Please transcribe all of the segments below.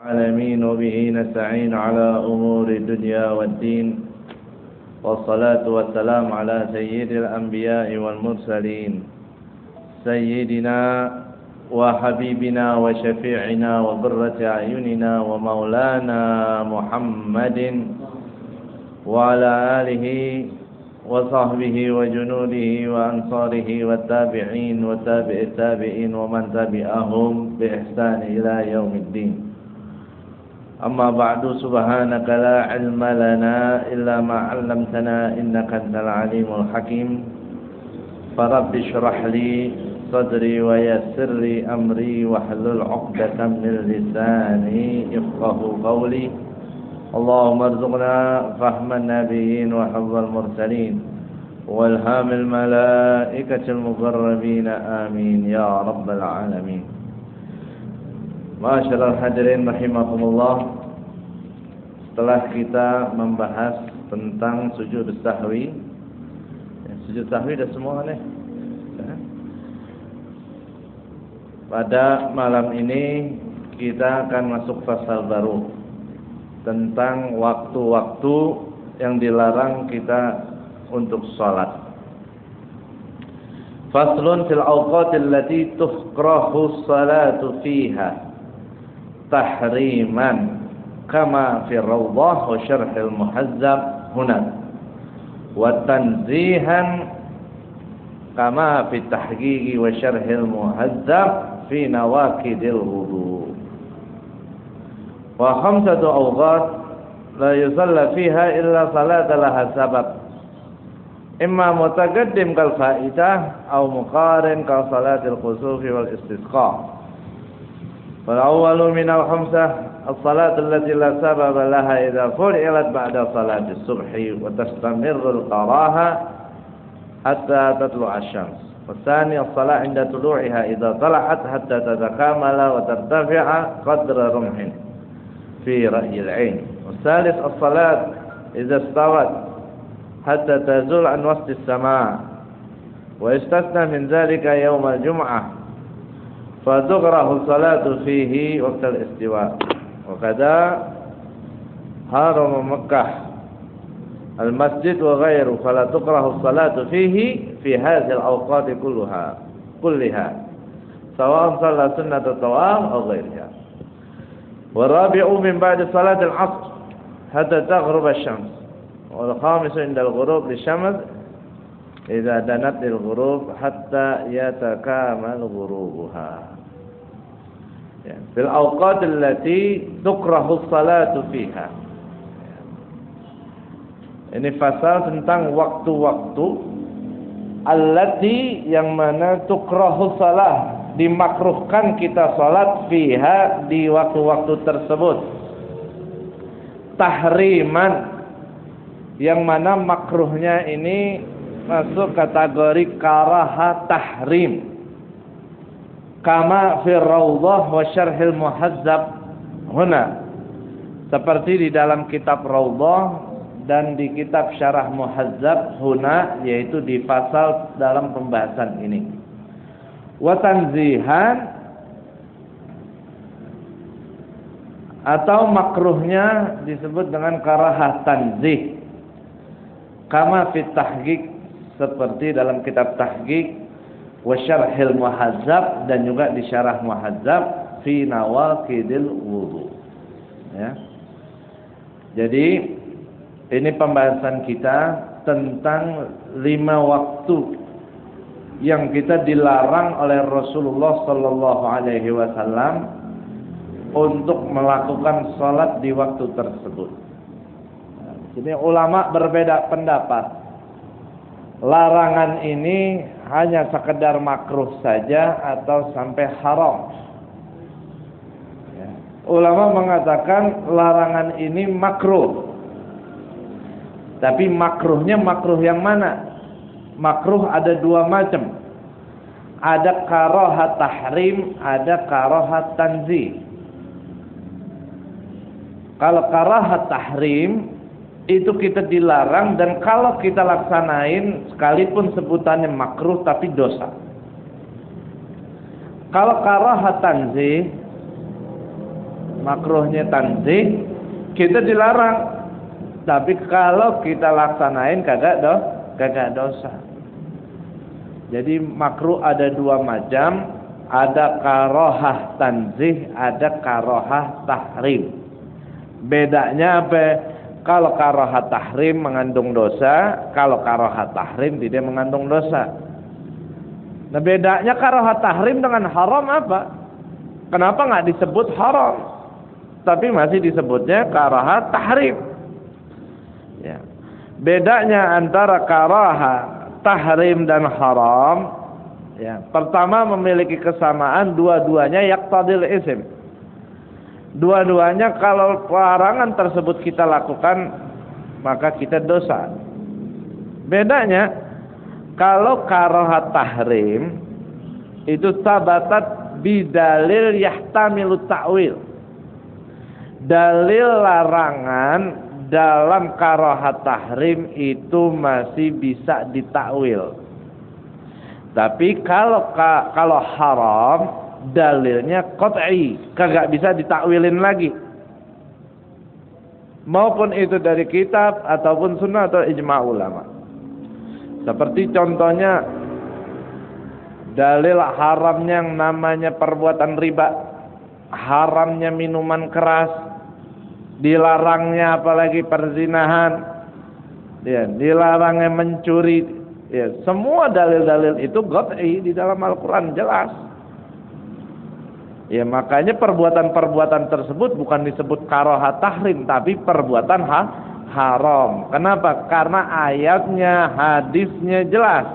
العالمين وبه نستعين على أمور الدنيا والدين والصلاة والسلام على سيد الأنبياء والمرسلين سيدنا وحبيبنا وشفيعنا وقرة أعيننا ومولانا محمد وعلى آله وصحبه وجنوده وأنصاره والتابعين وتابع التابعين ومن تبعهم بإحسان إلى يوم الدين. أما بعد سبحانك لا علم لنا إلا ما علمتنا إنك أنت العليم الحكيم فرب اشرح لي صدري ويسر لي أمري واحلل عقدة من لساني يفقه قولي. اللهم ارزقنا فهم النبيين وحفظ المرسلين والهام الملائكة المقربين آمين يا رب العالمين. Masyaallah hadirin rahimakumullah, setelah kita membahas tentang sujud sahwi, sujud sahwi dah semua nih. Pada malam ini kita akan masuk fasal baru tentang waktu-waktu yang dilarang kita untuk sholat. Faslun fil awqatil lati tukrahu salatu fiha tahriman kama fi rawdah wa syarhil muhazzab huna wa tanzihan kama fi tahqiqi wa syarhil muhazzab fi nawaqidil wudu. Wa khamsatu awqat la yusalla fiha illa salat laha sabab imma mutaqaddim kal faidah aw muqarin kal salatil khusufi wal istisqa. Wal awwalu min al khamsah as-salat allati la sababa laha idza furilat ba'da salati subhi wa tastamirru al-qaraha hatta tatlu'a asy-syams. Watsani as-salat 'inda tulu'iha idza tala'at hatta tatakamala wa tartafi'a qadra rumhin fi ra'yi al-'ain. Wasalis as-salat idza istawat hatta tazul 'an wasti as-sama'. Wa istasna min dhalika yawm al-jum'ah فتكره الصلاة فيه وقت الاستواء وكذا حرم مكة المسجد وغيره فلا تكره الصلاة فيه في هذه الأوقات كلها سواء صلى سنة الطواف أو غيرها. والرابع من بعد صلاة العصر حتى تغرب الشمس. والخامس عند الغروب للشمس إذا دنت الغروب حتى يتكامل غروبها. Fil awqatil lati tukrahu salatu fiha. Ini fasal tentang waktu-waktu allati yang mana tukrahu salah, dimakruhkan kita salat fiha di waktu-waktu tersebut. Tahriman yang mana makruhnya ini masuk kategori karaha tahrim. Kama fi rawdah wa syarhil muhazzab huna, seperti di dalam kitab rawdah dan di kitab syarah muhazzab huna, yaitu di pasal dalam pembahasan ini. Wa tanzihan atau makruhnya disebut dengan karahah tanzih. Kama fi tahqiq, seperti dalam kitab tahqiq wa syarhil muhazzab, dan juga di syarah muhazzab fi nawaqidil wudu. Ya. Jadi ini pembahasan kita tentang 5 waktu yang kita dilarang oleh Rasulullah sallallahu alaihi wasallam untuk melakukan salat di waktu tersebut. Jadi ulama berbeda pendapat. Larangan ini hanya sekedar makruh saja atau sampai haram. Ya. Ulama mengatakan larangan ini makruh. Tapi makruhnya makruh yang mana? Makruh ada 2 macam. Ada karahat tahrim, ada karahat tanzih. Kalau karahat tahrim itu kita dilarang, dan kalau kita laksanain sekalipun sebutannya makruh tapi dosa. Kalau karahat tanzih makruhnya tanzih, kita dilarang. Tapi kalau kita laksanain kagak dosa. Jadi makruh ada dua macam, ada karohah tanzih, ada karohah tahrim. Bedanya apa? Kalau karohah tahrim mengandung dosa, kalau karohah tahrim tidak mengandung dosa. Nah, bedanya karohah tahrim dengan haram apa? Kenapa nggak disebut haram, tapi masih disebutnya karohah tahrim? Ya. Bedanya antara karaha, tahrim dan haram, ya, pertama memiliki kesamaan, dua-duanya yaqtadil ism. Dua-duanya kalau larangan tersebut kita lakukan, maka kita dosa. Bedanya, kalau karaha tahrim itu sabatat bidalil yahtamilu ta'wil. Dalil larangan dalam karahat tahrim itu masih bisa ditakwil. Tapi kalau haram, dalilnya qat'i, kagak bisa ditakwilin lagi. Maupun itu dari kitab ataupun sunnah atau ijma' ulama. Seperti contohnya dalil haramnya yang namanya perbuatan riba, haramnya minuman keras, dilarangnya apalagi perzinahan, ya, dilarangnya mencuri, ya, semua dalil-dalil itu qat'i di dalam Al-Quran jelas. Ya, makanya perbuatan-perbuatan tersebut bukan disebut karahat tahrim, tapi perbuatan haram. Kenapa? Karena ayatnya, hadisnya jelas,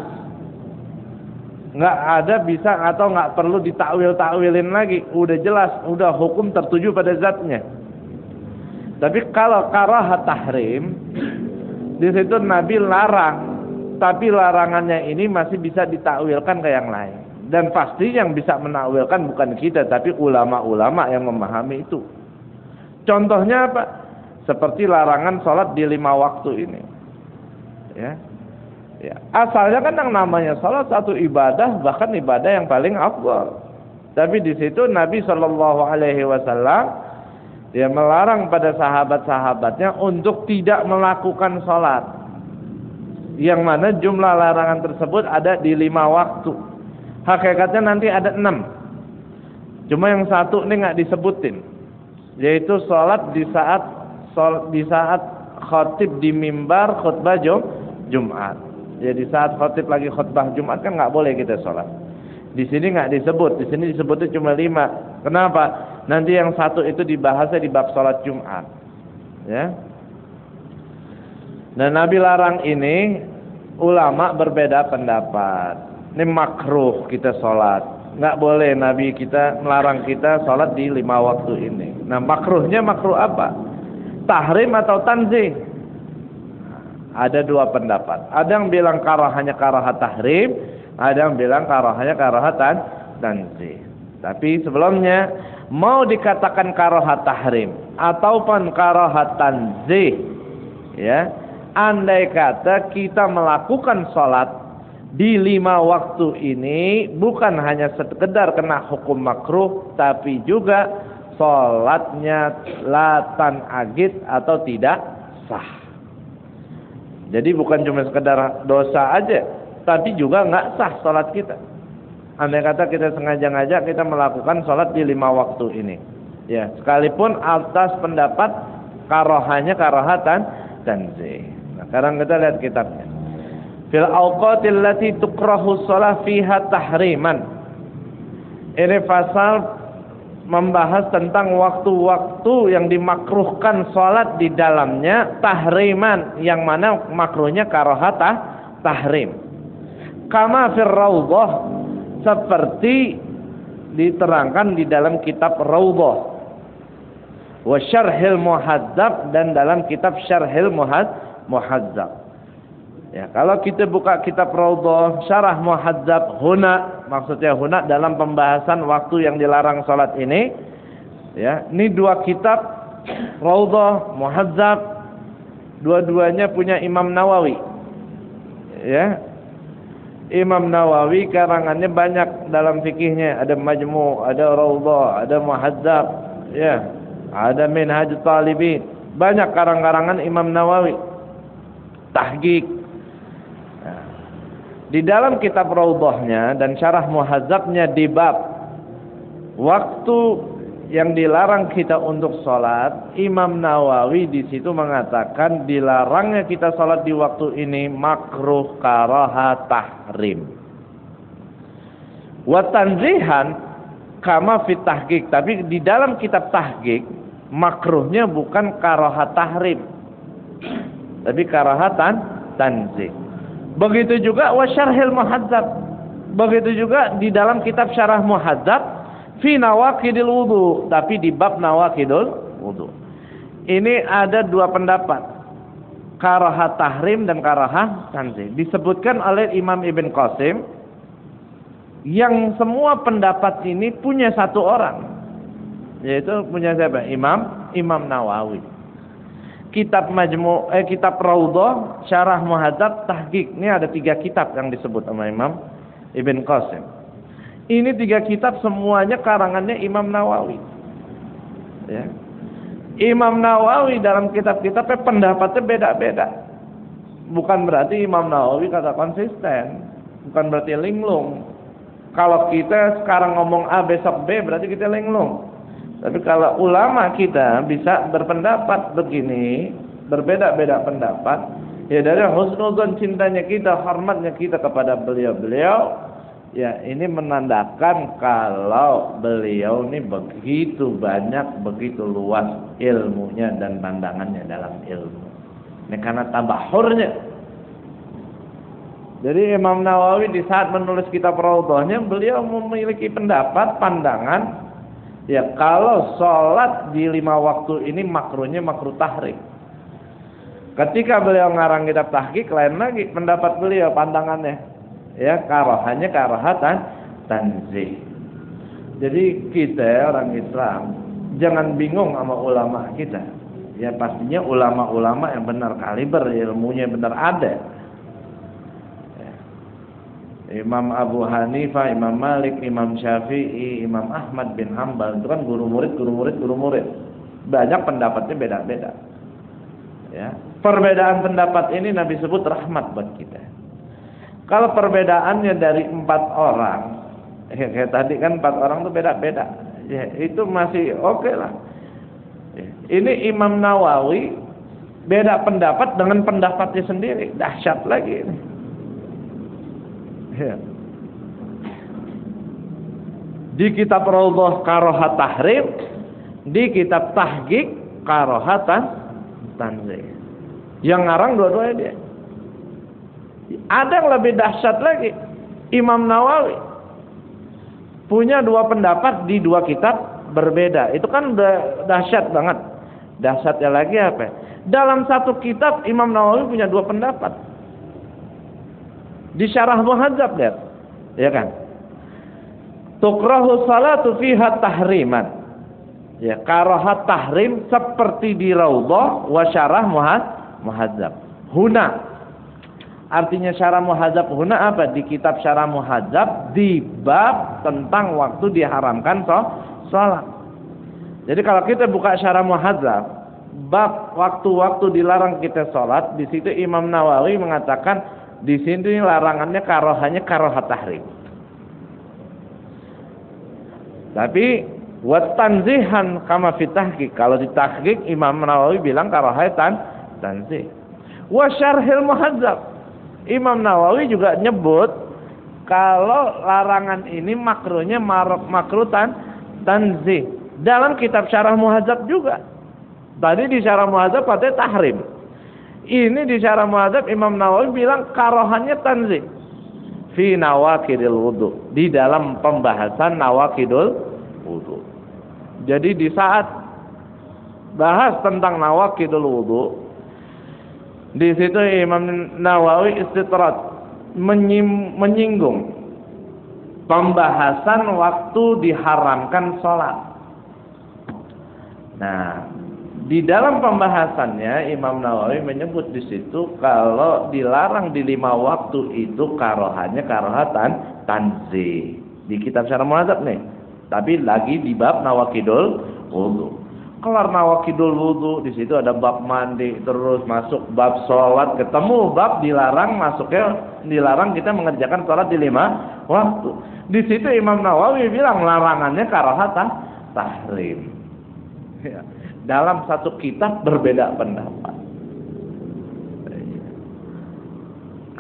nggak ada bisa atau nggak perlu ditakwil-takwilin lagi, udah jelas, udah hukum tertuju pada zatnya. Tapi kalau karahat tahrim, di situ Nabi larang, tapi larangannya ini masih bisa ditakwilkan ke yang lain. Dan pasti yang bisa menakwilkan bukan kita, tapi ulama-ulama yang memahami itu. Contohnya apa? Seperti larangan sholat di 5 waktu ini. Ya. Ya. Asalnya kan yang namanya sholat satu ibadah, bahkan ibadah yang paling afdal. Tapi di situ Nabi SAW dia melarang pada sahabat-sahabatnya untuk tidak melakukan sholat, yang mana jumlah larangan tersebut ada di 5 waktu. Hakikatnya nanti ada 6, cuma yang satu ini nggak disebutin, yaitu sholat di saat khotib di mimbar khutbah Jumat. Jadi saat khotib lagi khutbah Jumat kan nggak boleh kita sholat. Di sini nggak disebut, di sini disebutnya cuma 5. Kenapa? Nanti yang satu itu dibahasnya di bab sholat Jumat, ya. Dan Nabi larang ini, ulama berbeda pendapat. Ini makruh kita sholat, nggak boleh Nabi kita melarang kita sholat di 5 waktu ini. Nah, makruhnya makruh apa? Tahrim atau tanzih? Ada 2 pendapat. Ada yang bilang karahannya karahat tahrim, ada yang bilang karahannya karahat tanzih. Tapi sebelumnya, mau dikatakan karahat tahrim ataupun karahat tanzih, ya, andai kata kita melakukan sholat di 5 waktu ini bukan hanya sekedar kena hukum makruh, tapi juga sholatnya latan agit atau tidak sah. Jadi bukan cuma sekedar dosa aja, tapi juga nggak sah sholat kita. Andai kata kita sengaja-ngaja kita melakukan sholat di 5 waktu ini, ya, sekalipun atas pendapat karohanya karahatan tanzih. Nah, sekarang kita lihat kitabnya. Fil awqatil lati tukrahu shalah fiha tahriman. Ini pasal membahas tentang waktu-waktu yang dimakruhkan salat di dalamnya tahriman, yang mana makruhnya karahatah tahrim. Kama fir raudhah, seperti diterangkan di dalam kitab Raudhah, wa syarhil muhadzab, dan dalam kitab syarhil muhadzab. Ya, kalau kita buka kitab Raudhah, syarah muhadzab, huna, maksudnya huna dalam pembahasan waktu yang dilarang salat ini, ya, ini 2 kitab, Raudhah, muhadzab, dua-duanya punya Imam Nawawi. Ya, Imam Nawawi karangannya banyak dalam fikihnya, ada Majmu', ada Raudhah, ada muhadzab, ya. ada Minhajut Talibin, banyak karang-karangan Imam Nawawi, tahqiq. Nah, di dalam kitab Raudhahnya dan syarah Muhadzabnya di bab waktu yang dilarang kita untuk sholat, Imam Nawawi di situ mengatakan dilarangnya kita sholat di waktu ini makruh karaha tahrim. Wa tanzihan kama fit tahqiq, tapi di dalam kitab tahqiq makruhnya bukan karaha tahrim, tapi karahatan tanzih. Begitu juga wa syarhil muhadzab, begitu juga di dalam kitab syarah muhadzab fi nawaqidil wudu, tapi di bab nawaqidul wudu. Ini ada dua pendapat, karaha tahrim dan karaha tanzih. Disebutkan oleh Imam Ibn Qasim, yang semua pendapat ini punya satu orang, yaitu punya siapa? Imam Nawawi. Kitab kitab Raudhah, syarah muhadzab, tahqiq. Ini ada 3 kitab yang disebut sama Imam Ibn Qasim. Ini 3 kitab semuanya karangannya Imam Nawawi. Ya. Imam Nawawi dalam kitab-kitabnya pendapatnya beda-beda. Bukan berarti Imam Nawawi kata konsisten, bukan berarti linglung. Kalau kita sekarang ngomong A besok B berarti kita linglung. Tapi kalau ulama kita bisa berpendapat begini, berbeda-beda pendapat, ya dari husnuzon cintanya kita, hormatnya kita kepada beliau-beliau, ya ini menandakan kalau beliau ini begitu banyak, begitu luas ilmunya dan pandangannya dalam ilmu. Ini karena tabahurnya. Jadi Imam Nawawi di saat menulis kitab Raudhahnya, beliau memiliki pendapat, pandangan, ya kalau sholat di 5 waktu ini makruhnya makruh tahrim. Ketika beliau ngarang kitab tahqiq, lain lagi pendapat beliau, pandangannya. Ya, karohannya karahatan tanzih. Jadi kita orang Islam jangan bingung sama ulama kita. Ya pastinya ulama-ulama yang benar kaliber, ilmunya benar ada. Ya. Imam Abu Hanifah, Imam Malik, Imam Syafi'i, Imam Ahmad bin Hanbal itu kan guru murid. Banyak pendapatnya beda-beda. Ya. Perbedaan pendapat ini Nabi sebut rahmat buat kita. Kalau perbedaannya dari 4 orang, kayak tadi kan 4 orang itu beda-beda, ya, itu masih oke lah. Ya. Ini Imam Nawawi beda pendapat dengan pendapatnya sendiri, dahsyat lagi ini. Ya. Di kitab Raudhah karaha tahrim, di kitab tahqiq karahatan tanzih. Yang ngarang dua-duanya dia. Ada yang lebih dahsyat lagi, Imam Nawawi punya 2 pendapat di 2 kitab berbeda. Itu kan udah dahsyat banget. Dahsyatnya lagi apa? Dalam satu kitab Imam Nawawi punya 2 pendapat. Di syarah Muhadzab lihat, ya kan? Tukrahu salatu fiha tahriman. Ya, karahat tahrim seperti di Raudhah wa syarah Muhadzab. Huna, artinya syarah Muhadzab huna apa? Di kitab syarah Muhadzab di bab tentang waktu diharamkan sholat. Jadi kalau kita buka syarah Muhadzab bab waktu-waktu dilarang kita sholat, di situ Imam Nawawi mengatakan di sini larangannya karohanya karohat tahrim. Tapi wat tanzihan kama fi tahqiq, kalau di tahqiq Imam Nawawi bilang karohatan tanzih. Wa syarhil Muhadzab, Imam Nawawi juga nyebut kalau larangan ini makruhnya makruh tanzih. Dalam kitab syarah Muhadzab juga. Tadi di syarah Muhadzab katanya tahrim. Ini di syarah Muhadzab Imam Nawawi bilang karohannya tanzih. Fi nawaqidil wudu, di dalam pembahasan nawaqidul wudu. Jadi di saat bahas tentang nawaqidul wudu, di situ Imam Nawawi istitrat menyinggung pembahasan waktu diharamkan sholat. Nah, di dalam pembahasannya Imam Nawawi menyebut di situ kalau dilarang di 5 waktu itu karohannya karohatan tanzih. Di kitab syarah Muhadzab nih. Tapi lagi di bab nawaqidul wudu. Kelar nawakidul wudu, di situ ada bab mandi, terus masuk bab sholat, ketemu bab dilarang, masuknya dilarang kita mengerjakan sholat di 5 waktu. Di situ Imam Nawawi bilang larangannya karahatan tahrim. Ya. Dalam satu kitab berbeda pendapat.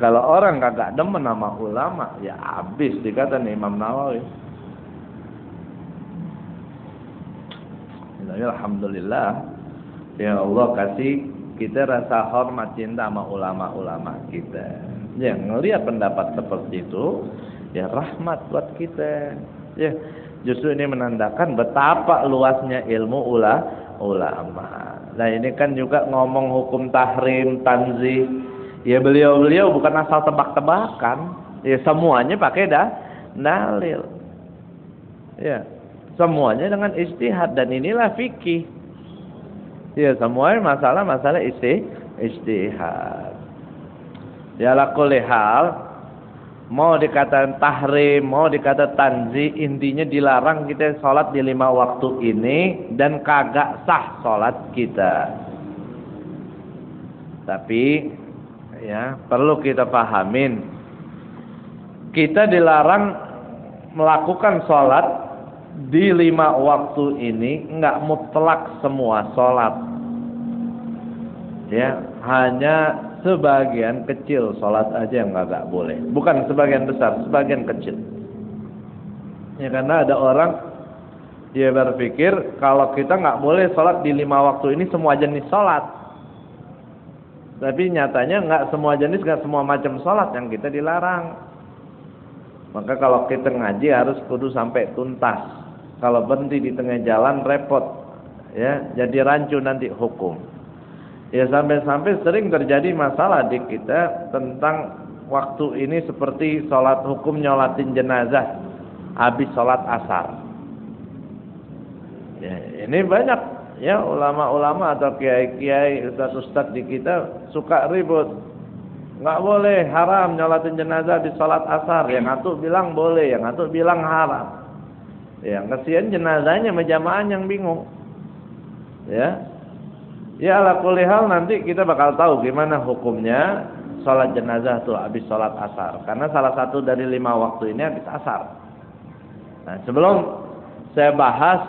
Kalau orang kagak demen sama ulama, ya habis dikata nih Imam Nawawi. Alhamdulillah, ya Allah kasih kita rasa hormat cinta sama ulama-ulama kita. Ya ngelihat pendapat seperti itu, ya rahmat buat kita. Ya justru ini menandakan betapa luasnya ilmu ulama. Nah ini kan juga ngomong hukum tahrim, tanzih. Ya beliau-beliau bukan asal tebak-tebakan. Ya semuanya pakai dalil. Ya. Semuanya dengan ijtihad dan inilah fikih. Ya semuanya masalah ijtihad. Ya ala kulli hal, mau dikatakan tahrim, mau dikatakan tanzih, intinya dilarang kita sholat di 5 waktu ini dan kagak sah sholat kita. Tapi ya perlu kita pahamin, kita dilarang melakukan sholat di 5 waktu ini enggak mutlak semua sholat. Ya, hanya sebagian kecil sholat aja yang enggak boleh. Bukan sebagian besar, sebagian kecil. Ya karena ada orang dia berpikir kalau kita enggak boleh sholat di 5 waktu ini semua jenis sholat. Tapi nyatanya enggak semua jenis, enggak semua macam sholat yang kita dilarang. Maka kalau kita ngaji harus kudu sampai tuntas. Kalau berhenti di tengah jalan repot, ya jadi rancu nanti hukum. Ya sampai-sampai sering terjadi masalah di kita tentang waktu ini seperti sholat hukum nyolatin jenazah habis sholat asar. Ya, ini banyak ya ulama-ulama atau kiai-kiai, ustaz-ustaz di kita suka ribut. Nggak boleh, haram nyolatin jenazah di sholat asar. Yang satu bilang boleh, yang satu bilang haram. Ya, kasihan jenazahnya jamaah yang bingung. Ya. Ya ala kulli hal nanti kita bakal tahu gimana hukumnya salat jenazah tuh habis salat asar. Karena salah satu dari 5 waktu ini habis asar. Nah, sebelum saya bahas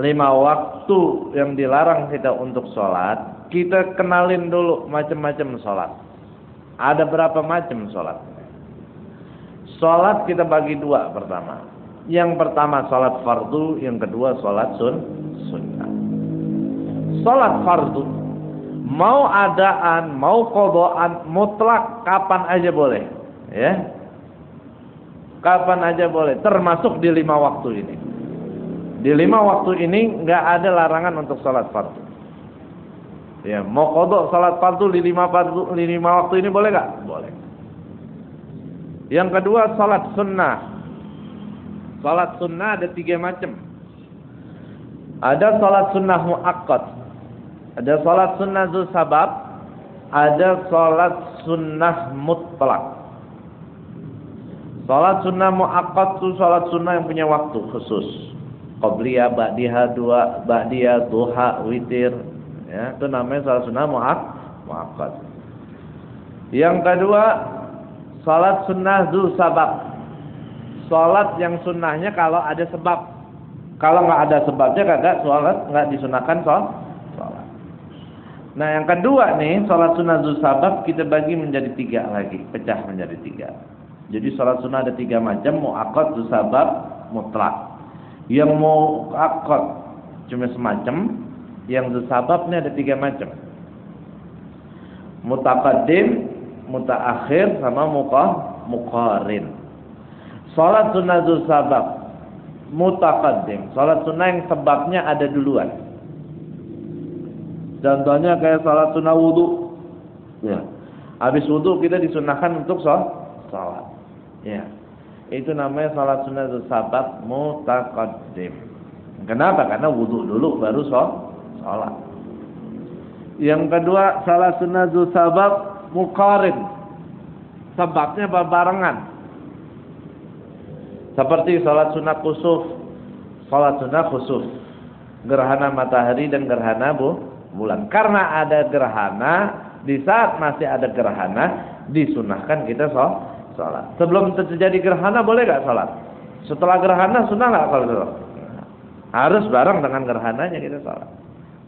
5 waktu yang dilarang kita untuk salat, kita kenalin dulu macam-macam salat. Ada berapa macam salat? Salat kita bagi 2 pertama. Yang pertama salat fardu, yang kedua salat sunnah. Salat fardu mau adaan, mau qadaan, mutlak kapan aja boleh, ya. Kapan aja boleh, termasuk di 5 waktu ini. Di 5 waktu ini enggak ada larangan untuk salat fardu. Ya, mau qada salat fardu di 5 waktu ini boleh enggak? Boleh. Yang kedua salat sunnah. Salat sunnah ada 3 macam. Ada salat sunnah muakkad, ada salat sunnah dzul sabab, ada salat sunnah mutlak. Salat sunnah muakkad itu salat sunnah yang punya waktu khusus. Qabliyah, ba'diyah, ba'diyah, duha, witir. Ya, itu namanya salat sunnah muakkad. Yang kedua salat sunnah dzul sabab. Salat yang sunnahnya kalau ada sebab. Kalau nggak ada sebabnya kagak salat, nggak disunahkan salat. Nah yang kedua nih salat sunnah dzul sabab kita bagi menjadi 3 lagi, pecah menjadi 3. Jadi salat sunnah ada 3 macam, muakkad, dzul sabab, mutlak. Yang muakkad cuma semacam, yang dzul sababnya ada 3 macam. Mutaqaddim, mutaakhir, sama muqarin. Salat sunnah dzul sabab mutaqaddim, salat sunnah yang sebabnya ada duluan. Contohnya kayak salat sunnah wudu. Ya. Habis wudu kita disunahkan untuk salat. Ya. Itu namanya salat sunnah dzul sabab mutaqaddim. Kenapa? Karena wudu dulu baru salat. Yang kedua salat sunnah dzul sabab muqarin. Sebabnya berbarengan. Seperti salat sunnah khusuf. Salat sunnah khusuf. gerhana matahari dan gerhana bulan. Karena ada gerhana, di saat masih ada gerhana disunahkan kita sholat. Sebelum terjadi gerhana boleh gak sholat? Setelah gerhana sunnah gak kalau sholat? Harus bareng dengan gerhananya kita sholat.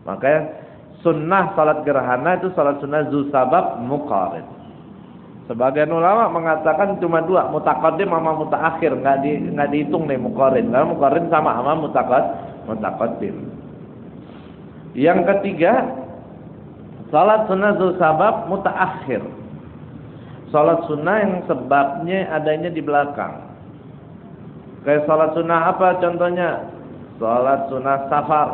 Makanya sunnah sholat gerhana itu sholat sunnah zu sabab muqarin. Sebagian ulama mengatakan cuma dua, mutaqaddim sama mutaakhir, nggak dihitung nih muqarin. Karena muqarin sama mutaqaddim. Yang ketiga, salat sunnah zu sabab mutaakhir. Salat sunnah yang sebabnya adanya di belakang. Kayak salat sunnah apa contohnya? Salat sunnah safar.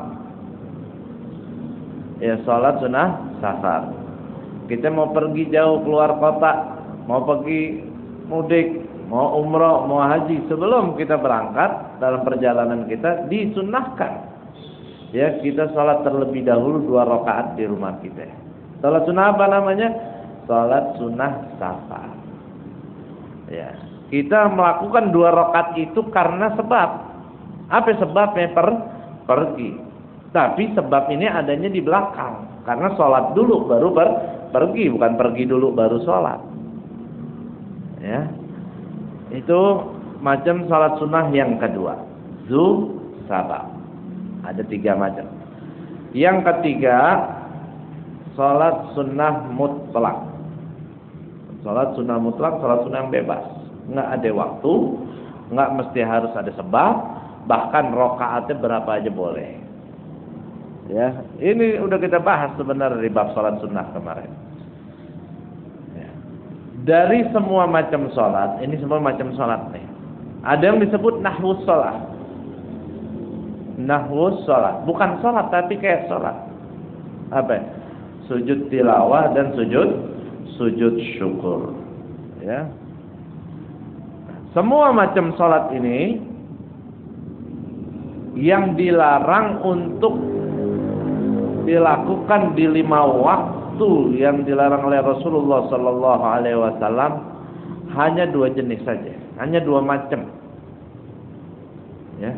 Ya, salat sunnah safar. Kita mau pergi jauh keluar kota, mau pergi mudik, mau umroh, mau haji, sebelum kita berangkat dalam perjalanan kita disunnahkan ya kita salat terlebih dahulu 2 rakaat di rumah kita. Salat sunnah apa namanya? Salat sunnah safar. Ya, kita melakukan 2 rakaat itu karena sebab. Apa sebabnya? Pergi. Tapi sebab ini adanya di belakang, karena salat dulu baru pergi, bukan pergi dulu baru salat. Ya, itu macam salat sunnah yang kedua, zu sabab. Ada 3 macam. Yang ketiga, salat sunnah mutlak. Salat sunnah mutlak, salat sunnah yang bebas, nggak ada waktu, nggak mesti harus ada sebab, bahkan rakaatnya berapa aja boleh. Ya, ini udah kita bahas sebenarnya di bab salat sunnah kemarin. Dari semua macam sholat, ini semua macam sholat nih. Ada yang disebut nahwus sholat. Nahwus sholat, bukan sholat tapi kayak sholat. Apa? Sujud tilawah dan sujud syukur. Ya. Semua macam sholat ini yang dilarang untuk dilakukan di 5 waktu yang dilarang oleh Rasulullah sallallahu alaihi wasallam hanya 2 jenis saja, hanya 2 macam. Ya.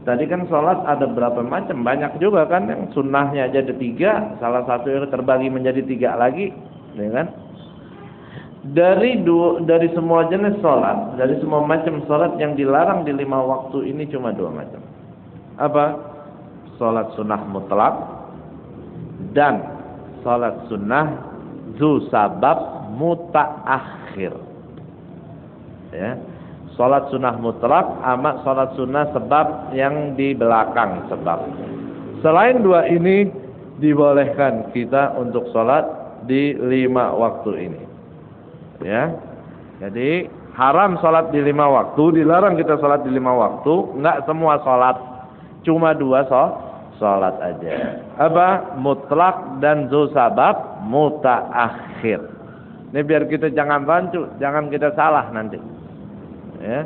Tadi kan sholat ada berapa macam? Banyak juga kan, yang sunnahnya aja ada 3, salah satu yang terbagi menjadi 3 lagi, ya kan? Dari semua jenis sholat, dari semua macam sholat yang dilarang di 5 waktu ini cuma 2 macam. Apa? Sholat sunnah mutlak dan salat sunnah zu sabab mutaakhir. Ya. Salat sunnah mutlak sama salat sunnah sebab yang di belakang sebab. Selain 2 ini dibolehkan kita untuk salat di 5 waktu ini. Ya. Jadi haram salat di 5 waktu, dilarang kita salat di 5 waktu, enggak semua salat. Cuma 2 salat aja. Apa? Mutlak dan zu sabab mutaakhir. Ini biar kita jangan rancu, jangan kita salah nanti. Ya.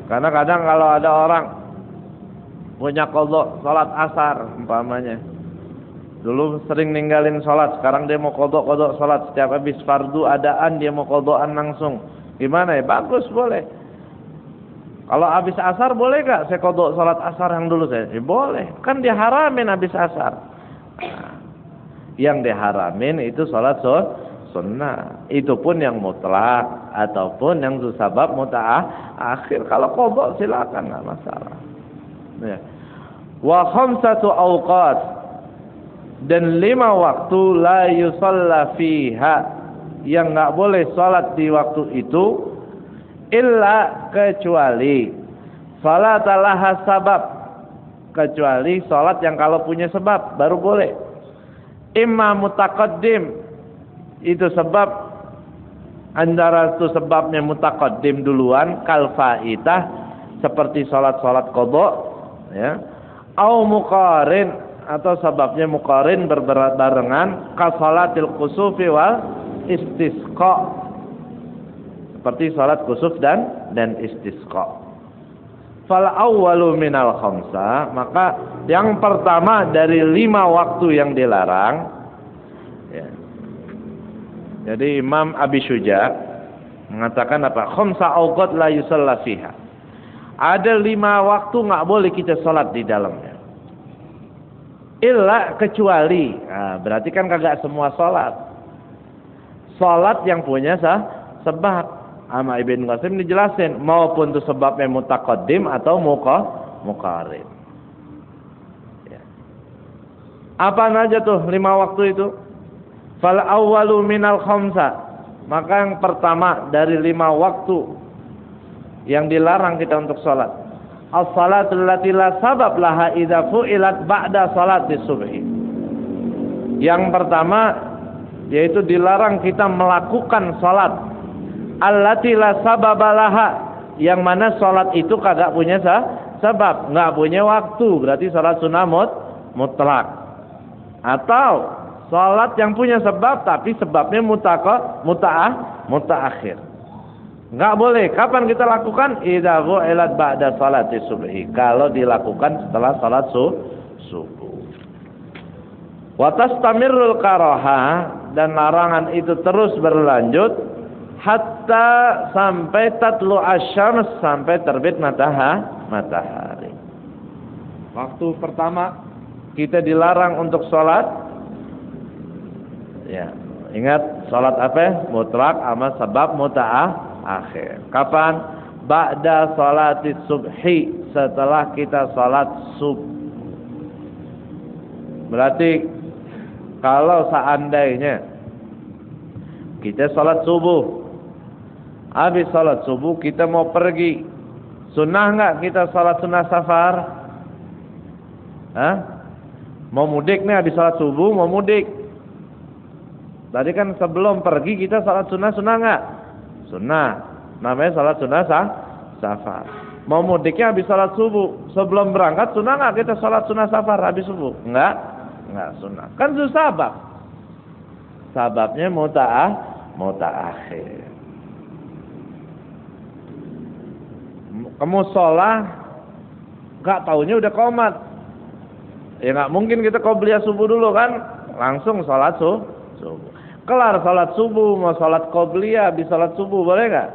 Karena kadang kalau ada orang punya qadha salat asar umpamanya. Dulu sering ninggalin salat, sekarang dia mau qadha salat setiap habis fardu adaan dia mau qadhaan langsung. Gimana ya? Bagus, boleh. Kalau habis asar boleh gak saya qadha salat asar yang dulu saya? Boleh. Kan diharamin habis asar. Nah, yang diharamin itu salat sunnah. Itu pun yang mutlak ataupun yang sabab mutaakhir. Kalau qadha silakan, enggak masalah. Ya. Wa khamsatu awqat, dan 5 waktu la yusalla fiha, yang enggak boleh salat di waktu itu illa kecuali salat laha sabab, kecuali salat yang kalau punya sebab baru boleh. Imma mutaqaddim, itu sebab antara itu sebabnya mutaqaddim duluan kal faitah seperti salat-salat qadha ya, au muqarin atau sebabnya muqarin berbarengan ka salatil kusufi wal istisqa, seperti salat kusuf dan istisqa. Fal awwalu minal khamsa, maka yang pertama dari 5 waktu yang dilarang ya. Jadi Imam Abi Syuja mengatakan apa? Khamsa awqat la yusalla fiha. Ada 5 waktu enggak boleh kita salat di dalamnya. Illa kecuali. Nah, berarti kan kagak semua salat. Salat yang punya sebab. Ama Ibn Qasim dijelasin maupun itu sebabnya mutaqaddim atau muqarrib. Ya. Apa aja tuh 5 waktu itu? Fal awwalu minal khamsa. Maka yang pertama dari 5 waktu yang dilarang kita untuk salat. As-salatul lati la sabab laha idza fu'ilat ba'da salati subhi. Yang pertama yaitu dilarang kita melakukan salat allati la sababalaha, yang mana salat itu kagak punya sebab, enggak punya waktu, berarti salat sunnah mutlak. Atau salat yang punya sebab tapi sebabnya mutaakhir. Enggak boleh. Kapan kita lakukan? Idza ghu'ilat ba'da salati subhi. Kalau dilakukan setelah salat subuh. Wa tastamirrul karaha, dan larangan itu terus berlanjut hatta sampai tatlu asyams, sampai terbit matahari. Waktu pertama kita dilarang untuk sholat. Ya, ingat sholat apa? Mutlak sama sebab mutaakhir. Kapan? Ba'da sholatis subhi, setelah kita sholat subuh. Berarti kalau seandainya kita sholat subuh, habis salat subuh kita mau pergi, sunnah nggak kita salat sunnah safar? Hah? Mau mudik nih, habis salat subuh mau mudik. Tadi kan sebelum pergi kita salat sunnah nggak? Sunnah, namanya salat sunnah safar. Mau mudiknya habis salat subuh, sebelum berangkat sunnah nggak kita salat sunnah safar habis subuh? Nggak sunnah. Kan itu sabab. Sababnya mutaakhir. Kamu sholat gak taunya udah qomat, ya gak mungkin kita qobliyah subuh dulu kan, langsung sholat subuh. Kelar sholat subuh mau sholat qobliyah habis sholat subuh, boleh gak?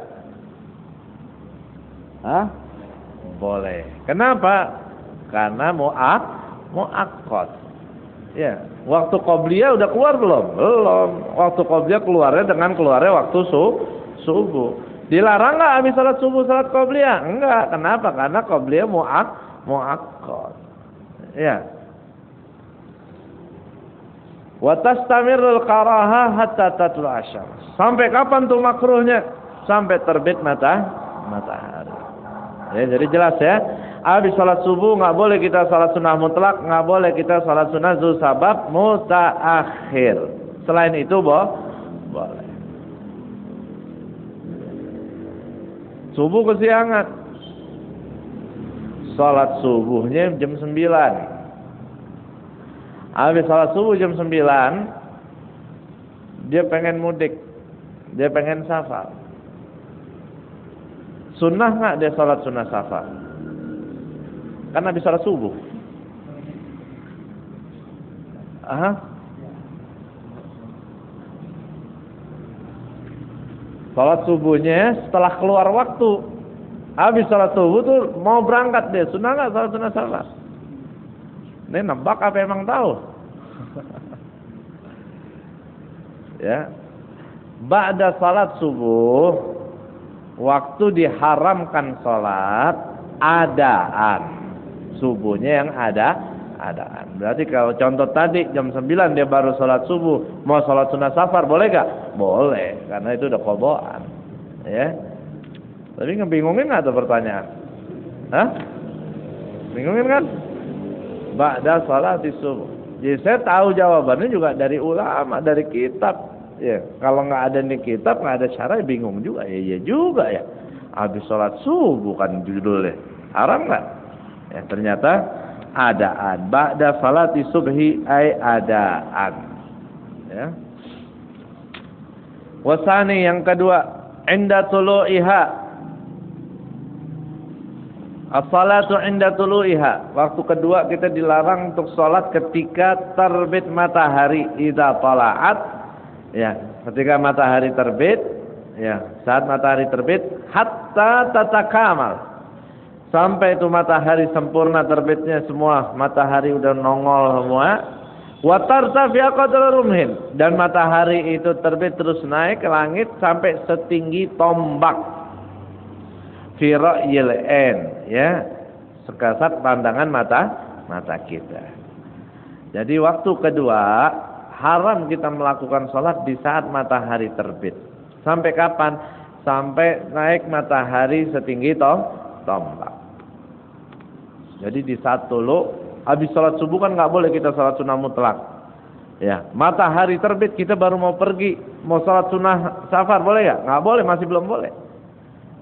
Hah? Boleh. Kenapa? Karena mu'akkad. Ya, waktu qobliyah udah keluar belum? Belum. Waktu qobliyah keluarnya dengan keluarnya waktu subuh. Dilarang nggak habis salat subuh salat qobliyah? Enggak. Kenapa? Karena qobliyah muakkad. Ya. Wa tastamirul karaha hatta tatlu asyams. Sampai kapan tuh makruhnya? Sampai terbit matahari. Ya, jadi jelas ya. Habis salat subuh nggak boleh kita salat sunnah mutlak, nggak boleh kita salat sunnah zu sabab mutaakhir. Selain itu boleh. Subuh kesiangan, salat subuhnya jam 9. Habis salat subuh jam 9, dia pengen mudik, dia pengen safar. Sunnah nggak dia salat sunnah safar? Kan habis salat subuh. Salat subuhnya setelah keluar waktu. Habis salat subuh tuh mau berangkat dia. Sunnah nggak salat sunnah safar? Ini nebak apa emang tahu? Ya. Ba'da salat subuh, waktu diharamkan salat adaan. Subuhnya yang adaan. Berarti kalau contoh tadi jam 9 dia baru sholat subuh, mau sholat sunnah safar boleh gak? Boleh, karena itu udah qadaan. Ya. Tapi ngebingungin gak tuh pertanyaan? Hah? Bingungin kan? Ba'da sholat subuh. Jadi saya tahu jawabannya juga dari ulama, dari kitab. Ya, kalau nggak ada di kitab, nggak ada cara, bingung juga. Ya, iya juga ya. Habis sholat subuh kan judulnya. Haram nggak? Ya, ternyata adaan. Ba'da salati subhi ay adaan. Ya. Wasani yang kedua, inda tulu'iha. As-salatu inda tulu'iha. Waktu kedua kita dilarang untuk sholat ketika terbit matahari. Idza tala'at. Ya, ketika matahari terbit, ya, saat matahari terbit hatta tatakamal. sampai itu matahari sempurna terbitnya semua, matahari udah nongol semua. Wa tartafi'a qadra rumhin, dan matahari itu terbit terus naik ke langit sampai setinggi tombak. Fi ra'yil ain, ya, sekasat pandangan mata kita. Jadi waktu kedua haram kita melakukan sholat di saat matahari terbit. Sampai kapan? Sampai naik matahari setinggi tombak. Jadi di saat dulu habis sholat subuh kan nggak boleh kita sholat sunnah mutlak. Ya, matahari terbit kita baru mau pergi, mau sholat sunnah safar boleh ya? Nggak boleh, masih belum boleh.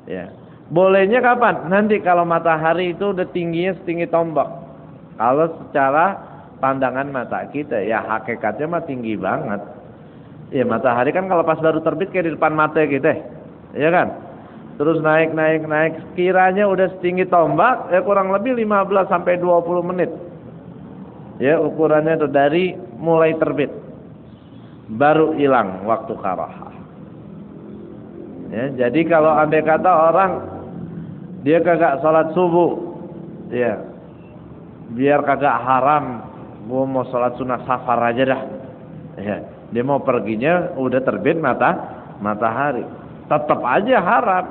Ya, bolehnya kapan? Nanti kalau matahari itu udah tingginya setinggi tombak. Kalau secara pandangan mata kita, ya hakikatnya mah tinggi banget. Ya matahari kan kalau pas baru terbit kayak di depan mata kita, ya kan? Terus naik, kiranya udah setinggi tombak, ya kurang lebih 15 sampai 20 menit. Ya ukurannya itu dari mulai terbit. Baru hilang waktu karahah. Ya, jadi kalau andai kata orang dia kagak sholat subuh, ya biar kagak haram, gua mau sholat sunnah safar aja dah. Ya, dia mau perginya udah terbit matahari. Tetap aja haram.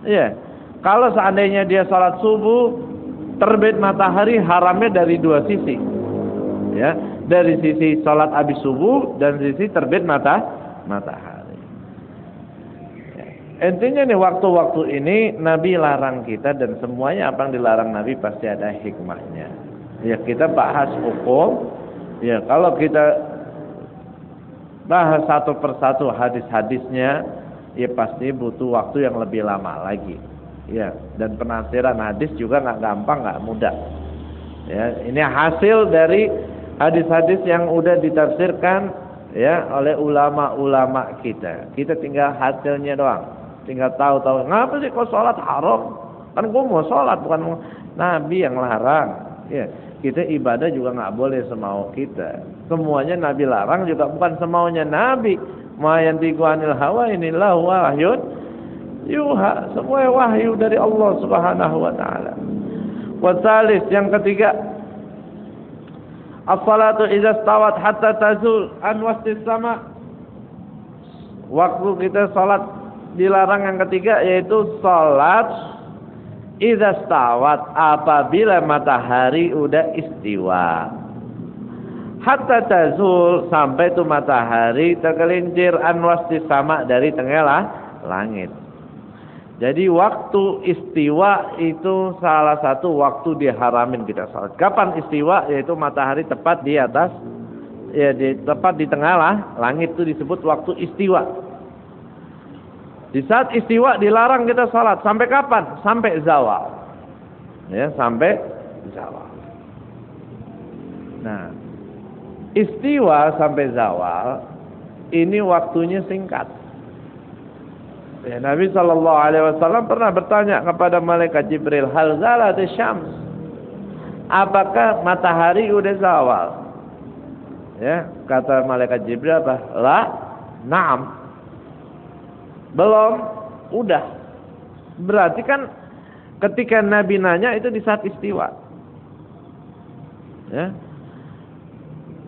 Iya, kalau seandainya dia sholat subuh terbit matahari, haramnya dari dua sisi, ya, dari sisi sholat habis subuh dan sisi terbit matahari. Ya. Intinya nih waktu-waktu ini Nabi larang kita, dan semuanya apa yang dilarang Nabi pasti ada hikmahnya. Ya kita bahas hukum, ya kalau kita bahas satu persatu hadis-hadisnya, ya pasti butuh waktu yang lebih lama lagi. Ya, dan penafsiran hadis juga nggak gampang, nggak mudah. Ya, ini hasil dari hadis-hadis yang udah ditafsirkan ya oleh ulama-ulama kita. Kita tinggal hasilnya doang. Tinggal tahu-tahu. Ngapa sih kok sholat haram? Kan gua mau sholat, bukan Nabi yang larang. Ya, kita ibadah juga nggak boleh semau kita. Semuanya Nabi larang juga bukan semaunya Nabi. Ma yantiqu anil hawa inilah wahyun yuha, semua wahyu dari Allah Subhanahu wa taala. Wa tsalits, yang ketiga, as-salatu idza stawat hatta tazul an wastis sama. Waktu kita salat dilarang yang ketiga yaitu salat idza stawat, apabila matahari udah istiwa. Hatta tazul, sampai itu matahari tergelincir anwastis sama, dari tengah langit. Jadi waktu istiwa itu salah satu waktu diharamin kita salat. Kapan istiwa? Yaitu matahari tepat di atas, ya tepat di tengah langit, itu disebut waktu istiwa. Di saat istiwa dilarang kita salat. Sampai kapan? Sampai zawal. Ya, sampai zawal. Nah, istiwa sampai zawal ini waktunya singkat. Ya, Nabi SAW pernah bertanya kepada malaikat Jibril, hal zalatis syams, apakah matahari udah zawal? Ya, kata malaikat Jibril apa? La, na'am. Belum, udah. Berarti kan ketika Nabi nanya itu di saat istiwa. Ya.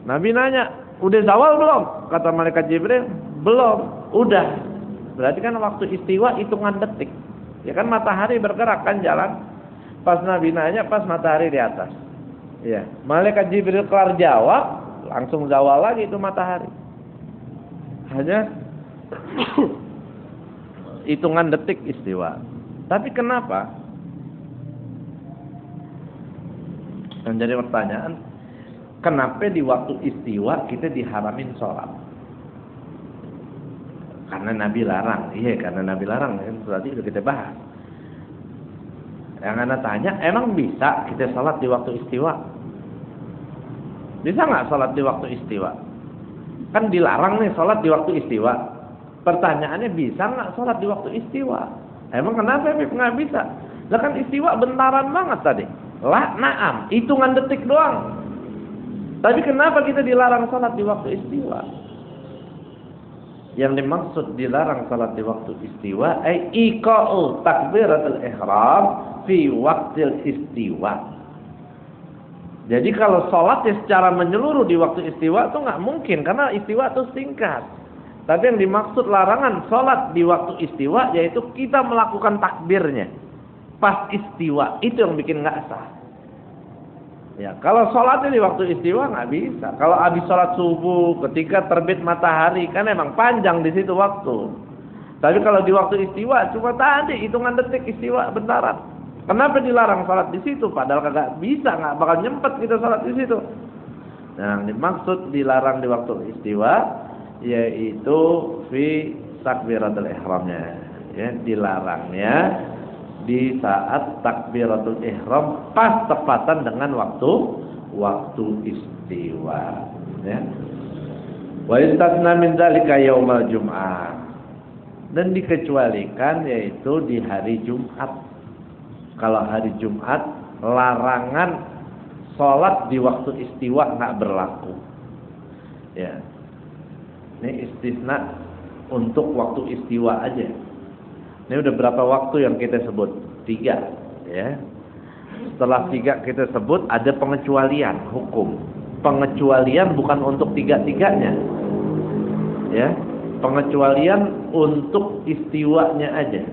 Nabi nanya, udah zawal belum? Kata malaikat Jibril, belum, udah. Berarti kan waktu istiwa hitungan detik. Ya kan matahari bergerak kan jalan. Pas Nabi nanya, pas matahari di atas. Ya, malaikat Jibril kelar jawab, langsung zawal lagi itu matahari. Hanya hitungan detik istiwa. Tapi kenapa? Dan jadi pertanyaan, kenapa di waktu istiwa kita diharamin sholat? Karena Nabi larang. Iya, karena Nabi larang. Berarti udah kita bahas. Yang Anda tanya, emang bisa kita sholat di waktu istiwa? Bisa nggak sholat di waktu istiwa? Kan dilarang nih sholat di waktu istiwa. Pertanyaannya, bisa nggak sholat di waktu istiwa? Emang kenapa nggak bisa? Lah kan istiwa bentaran banget tadi. La, na'am, hitungan detik doang. Tapi kenapa kita dilarang sholat di waktu istiwa? Yang dimaksud dilarang salat di waktu istiwa ai iqa'u takbiratul ihram fi waqtil istiwa. Jadi kalau salatnya secara menyeluruh di waktu istiwa itu nggak mungkin karena istiwa itu singkat. Tapi yang dimaksud larangan salat di waktu istiwa yaitu kita melakukan takbirnya pas istiwa, itu yang bikin nggak sah. Ya, kalau sholatnya di waktu istiwa nggak bisa. Kalau habis sholat subuh, ketika terbit matahari, kan emang panjang di situ waktu. Tapi kalau di waktu istiwa, cuma tadi hitungan detik istiwa bentaran. Kenapa dilarang sholat di situ? Padahal kagak bisa, nggak bakal nyempet kita sholat di situ. Nah, dimaksud dilarang di waktu istiwa, yaitu fi takbiratul ihramnya. Ya, dilarangnya di saat takbiratul ihram pas tepatan dengan waktu istiwa, ya. Wa istasna min dzalika yaumal jum'ah, dan dikecualikan yaitu di hari Jumat. Kalau hari Jumat larangan sholat di waktu istiwa nggak berlaku, ya. Ini istisna untuk waktu istiwa aja. Ini udah berapa waktu yang kita sebut? 3, ya. Setelah 3 kita sebut ada pengecualian hukum. Pengecualian bukan untuk 3-tiganya, ya. Pengecualian untuk istiwanya aja.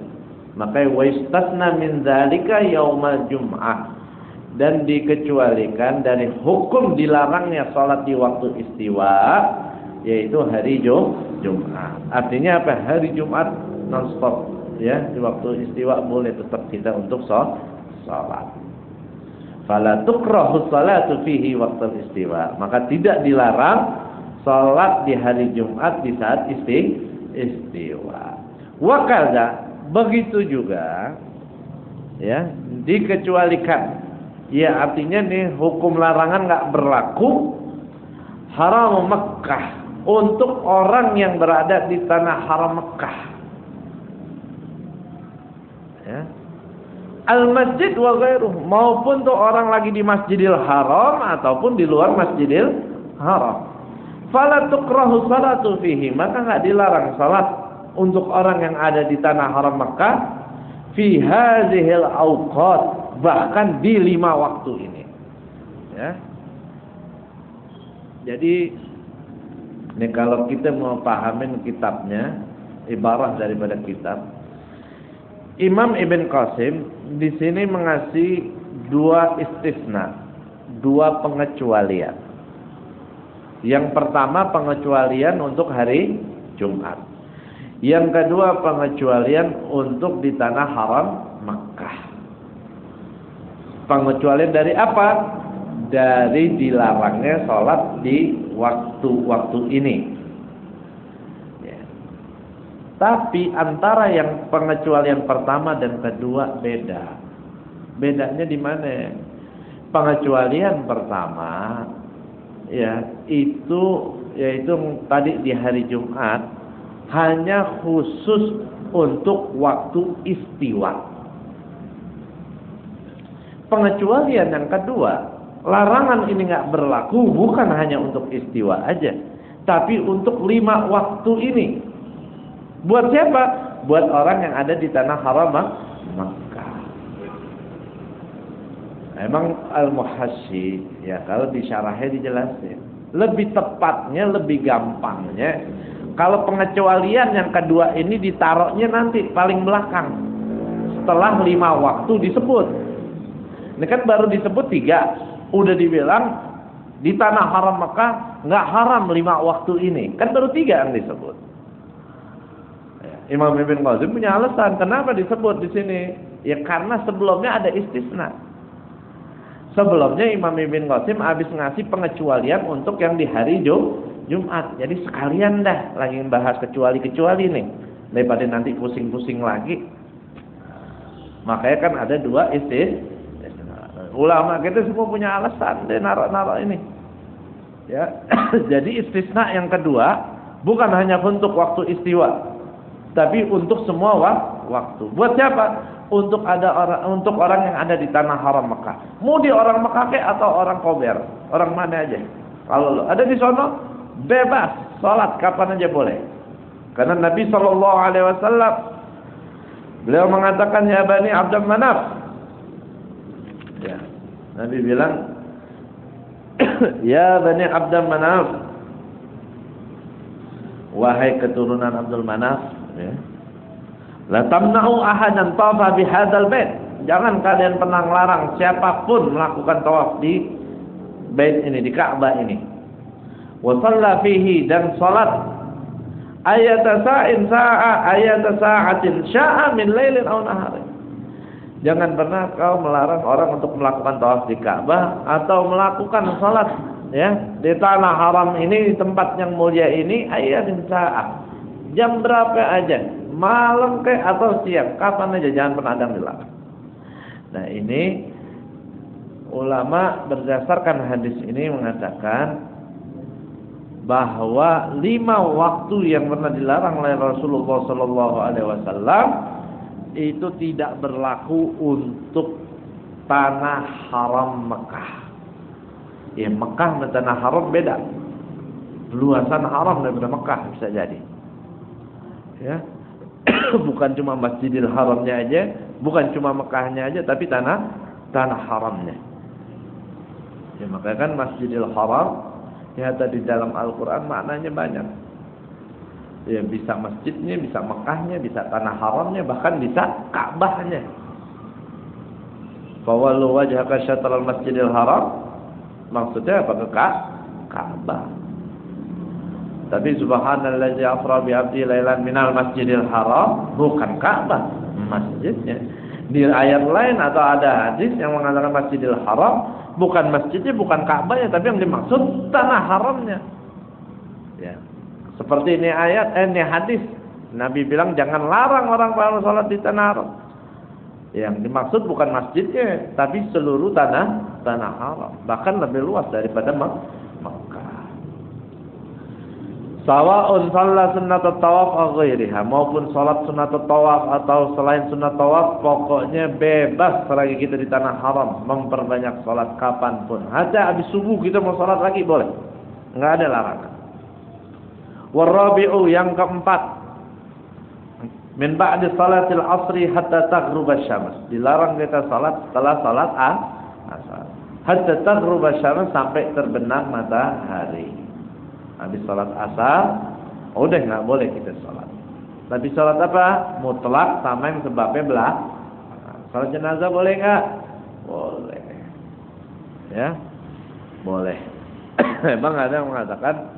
Makanya waistasna min dzalika yaumal jum'ah, dan dikecualikan dari hukum dilarangnya salat di waktu istiwa yaitu hari Jumat. Artinya apa? Hari Jumat non-stop, ya, di waktu istiwa boleh tetap kita untuk salat. Fala tukrahu salatu fihi waqtal istiwa, maka tidak dilarang salat di hari Jumat di saat istiwa. Wa kadza, begitu juga, ya, dikecualikan. Ya, artinya nih hukum larangan enggak berlaku haram Mekah untuk orang yang berada di tanah haram Mekah. Ya. Al-masjid wa ghairuh, maupun tuh orang lagi di Masjidil Haram ataupun di luar Masjidil Haram. Fala tukrahu salatu fihi, maka enggak dilarang salat untuk orang yang ada di tanah haram Mekah fi hadzihil awqat, bahkan di 5 waktu ini. Ya. Jadi ini kalau kita mau pahamin kitabnya, ibarah daripada kitab, Imam Ibn Qasim di sini mengasih 2 istisna, 2 pengecualian. Yang pertama pengecualian untuk hari Jumat. Yang kedua pengecualian untuk di tanah haram Makkah. Pengecualian dari apa? Dari dilarangnya sholat di waktu-waktu ini. Ya. Tapi antara yang pengecualian pertama dan kedua beda. Bedanya di mana? Pengecualian pertama, ya, itu yaitu tadi di hari Jumat hanya khusus untuk waktu istiwa. Pengecualian yang kedua, larangan ini nggak berlaku bukan hanya untuk istiwa aja, tapi untuk 5 waktu ini. Buat siapa? Buat orang yang ada di tanah haram Makkah. Emang Al-Muhasyi, ya, kalau disyarahnya dijelasin. Lebih tepatnya, lebih gampangnya, kalau pengecualian yang kedua ini ditaruhnya nanti paling belakang, setelah 5 waktu disebut. Ini kan baru disebut 3. Udah dibilang di tanah haram Mekah nggak haram 5 waktu ini, kan baru 3 yang disebut. Ya, Imam Ibn Qasim punya alasan kenapa disebut di sini. Ya karena sebelumnya ada istisna. Sebelumnya Imam Ibn Qasim habis ngasih pengecualian untuk yang di hari Jumat. Jadi sekalian dah lagi bahas kecuali-kecuali nih, daripada nanti pusing-pusing lagi. Makanya kan ada 2 istisna. Ulama kita semua punya alasan deh naruh-naruh ini. Ya. Jadi istisna yang kedua bukan hanya untuk waktu istiwa, tapi untuk semua waktu. Buat siapa? Untuk orang yang ada di tanah haram Mekah. Mau dia orang Mekah atau orang Kober, orang mana aja. Kalau ada di sono bebas salat kapan aja boleh. Karena Nabi sallallahu alaihi wasallam beliau mengatakan, ya Bani Abd Manaf. Ya, Nabi bilang, ya Bani Abd Manaf, wahai keturunan Abdul Manaf, ya. La tamna'u ahadan tawafa bihadzal bait. Jangan kalian pernah larang siapapun melakukan tawaf di bait ini, di Ka'bah ini. Wa shalla fihi, dan salat ayata sa'atin sya'a min lailin aw naharin. Jangan pernah kau melarang orang untuk melakukan tawaf di Ka'bah atau melakukan salat, ya, di tanah haram ini, tempat yang mulia ini, ayatin sa'ah. Jam berapa aja, malam ke atau siang, kapan aja, jangan pernah ada yang dilarang. Nah, ini ulama berdasarkan hadis ini mengatakan bahwa 5 waktu yang pernah dilarang oleh Rasulullah sallallahu alaihi wasallam itu tidak berlaku untuk tanah haram Mekah. Ya, Mekah dan tanah haram beda. Luasan haram daripada Mekah bisa jadi. Ya. Bukan cuma Masjidil Haramnya aja, bukan cuma Mekahnya aja, tapi tanah haramnya. Ya, maka kan Masjidil Haram ya tadi dalam Al-Qur'an maknanya banyak. Ya, bisa masjidnya, bisa Mekahnya, bisa tanah haramnya, bahkan bisa Ka'bahnya. Fawallu wajhaka syatral Masjidil Haram, maksudnya apa? Ke Ka'bah. Tapi subhanallazi asra bi 'abdi lailan minal masjidil haram, bukan Ka'bah, masjidnya. Di ayat lain atau ada hadis yang mengatakan Masjidil Haram, bukan masjidnya, bukan Ka'bahnya, tapi yang dimaksud tanah haramnya. Ya. Seperti ini ayat, ini hadis. Nabi bilang jangan larang orang kalau salat di tanah haram. Yang dimaksud bukan masjidnya, tapi seluruh tanah haram, bahkan lebih luas daripada Makkah. Sawa'un shalla sunnat tawaf aw ghairiha, maupun salat sunnat tawaf atau selain sunnat tawaf, pokoknya bebas selagi kita di tanah haram memperbanyak salat kapanpun. Hatta habis subuh kita mau salat lagi boleh, enggak ada larangan. Warabi'u, yang keempat, min ba'di salatil asri hatta taghruba syams, dilarang kita salat setelah salat asar. Hatta taghruba syams, sampai terbenam matahari. Habis salat asar, udah nggak boleh kita salat. Tapi salat apa? Mutlak sama yang sebabnya belah. Salat jenazah boleh nggak? Boleh. Ya, boleh. Memang ada yang mengatakan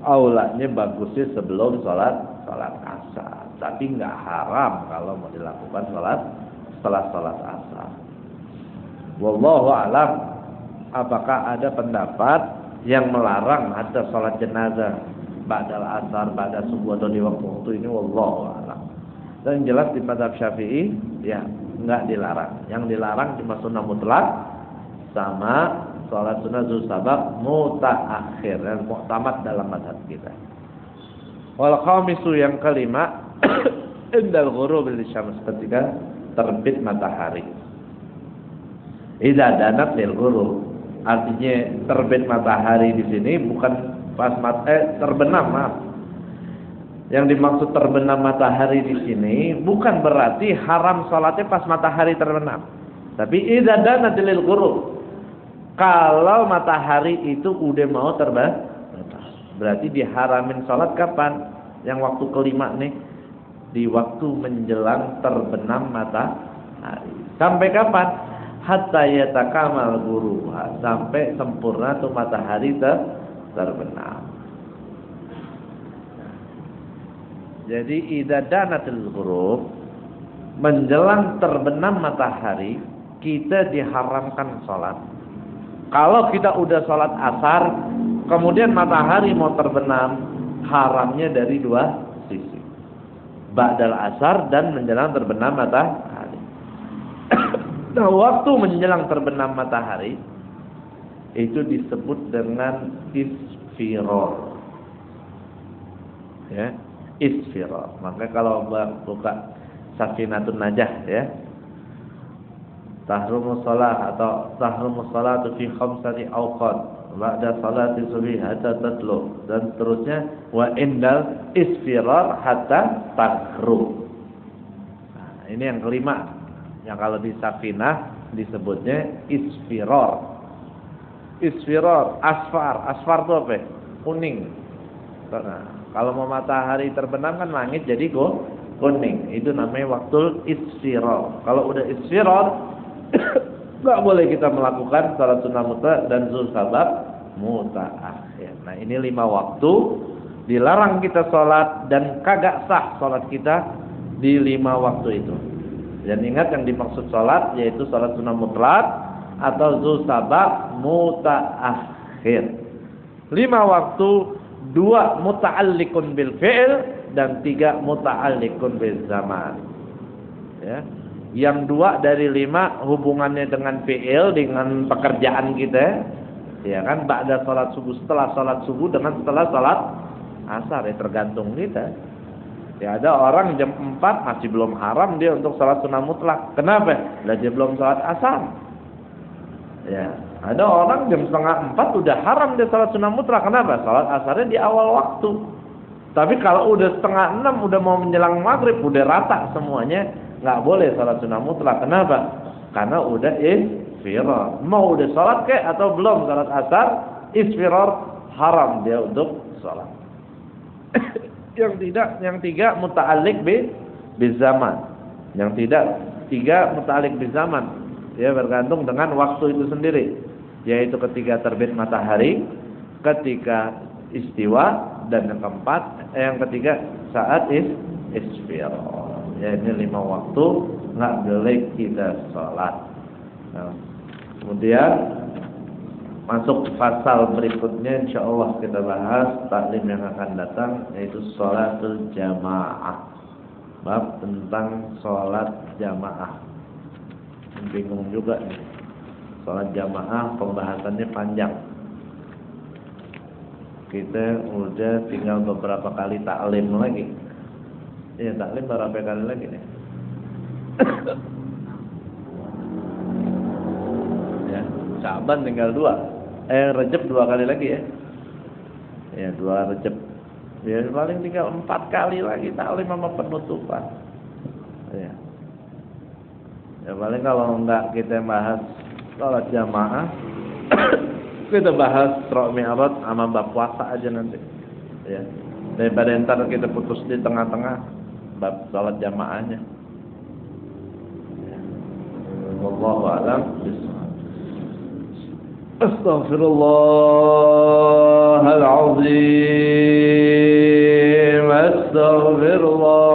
aulanya bagusnya sebelum salat asar. Tapi nggak haram kalau mau dilakukan salat setelah salat asar. Wallahu a'lam. Apakah ada pendapat yang melarang ada salat jenazah ba'dal asar, ba'da subuh atau di waktu ini? Wallahu a'lam. Dan jelas di mazhab Syafi'i ya enggak dilarang. Yang dilarang cuma sunnah mutlak sama salat sunnah zuhur sabab mutaakhir, dan mu'tamad dalam mazhab kita. Wal khamisu, yang kelima, indal ghurubil syams, ketika terbit matahari. Idza danat lil ghurub, artinya terbit matahari di sini bukan pas terbenam, maaf. Yang dimaksud terbenam matahari di sini bukan berarti haram salatnya pas matahari terbenam. Tapi idza danat lil ghurub, kalau matahari itu udah mau terbit, berarti diharamin salat kapan? Yang waktu kelima nih, di waktu menjelang terbenam matahari. Sampai kapan? Hatta yatakamal ghuruha, sampai sempurna tuh matahari terbenam. Jadi idza danatil ghurub, menjelang terbenam matahari, kita diharamkan salat. Kalau kita udah salat asar, kemudian matahari mau terbenam, haramnya dari dua sisi. Ba'dal asar dan menjelang terbenam matahari. Nah, waktu menjelang terbenam matahari itu disebut dengan isfiror. Ya, isfiror. Maka kalau buka Safinatun Najah ya, tahrumus shalah atau tahrumus shalatu fi khamsati awqat ba'da salati subhi hatta tatlu, dan seterusnya wa indal isfirar hatta taghru. Nah, ini yang kelima, yang kalau di safinah disebutnya isfirar. Isfirar, asfar itu apa? Kuning. Nah, kalau mau matahari terbenam kan langit jadi kuning. Itu namanya waktul isfirar. Kalau udah isfirar nggak boleh kita melakukan salat sunnah mutlak dan zuhur sabab mutaakhir. Nah, ini 5 waktu dilarang kita sholat dan kagak sah sholat kita di 5 waktu itu. Dan ingat yang dimaksud sholat yaitu sholat sunnah mutlak atau zuhur sabab mutaakhir. 5 waktu, 2 muta'alliqun bil fi'il dan 3 muta'alliqun bil zaman. Ya. Yang 2 dari 5 hubungannya dengan fi'il, dengan pekerjaan kita, ya kan, ba'da salat subuh, setelah salat subuh dengan setelah salat asar, ya tergantung kita. Ya, ada orang jam 4 masih belum haram dia untuk salat sunnah mutlak. Kenapa? Lah dia belum salat asar. Ya, ada orang jam setengah 4 udah haram dia salat sunnah mutlak. Kenapa? Salat asarnya di awal waktu. Tapi kalau udah setengah 6 udah mau menjelang maghrib, udah rata semuanya, nggak boleh salat sunnah mutlak. Kenapa? Karena udah isfirar. Mau udah salat kek atau belum salat asar, isfirar, haram dia untuk salat. Yang 3 muta'alliq bi zaman. Yang 3 muta'alliq bi zaman. Ya, bergantung dengan waktu itu sendiri. Yaitu ketika terbit matahari, ketika istiwa, dan yang ketiga saat isfirar. Ya, ini 5 waktu nggak boleh kita sholat. Nah, kemudian masuk pasal berikutnya, insyaallah kita bahas taklim yang akan datang, yaitu sholatul jamaah. Bab tentang sholat jamaah. Bingung juga nih. Sholat jamaah pembahasannya panjang. Kita udah tinggal beberapa kali taklim lagi. Ya, taklim berapa kali lagi nih? Ya, Syaban tinggal 2. Rejab 2 kali lagi ya. Ya, 2 Rejab. Ya, paling tinggal 4 kali lagi taklim sama penutupan. Ya. Ya, paling kalau enggak kita bahas sholat jamaah, kita bahas Isra Mi'raj sama bab puasa aja nanti. Ya. Daripada ntar kita putus di tengah-tengah bab salat jamaahnya. Wallahu a'lam bishawab. Astaghfirullahal azim. Astaghfirullah.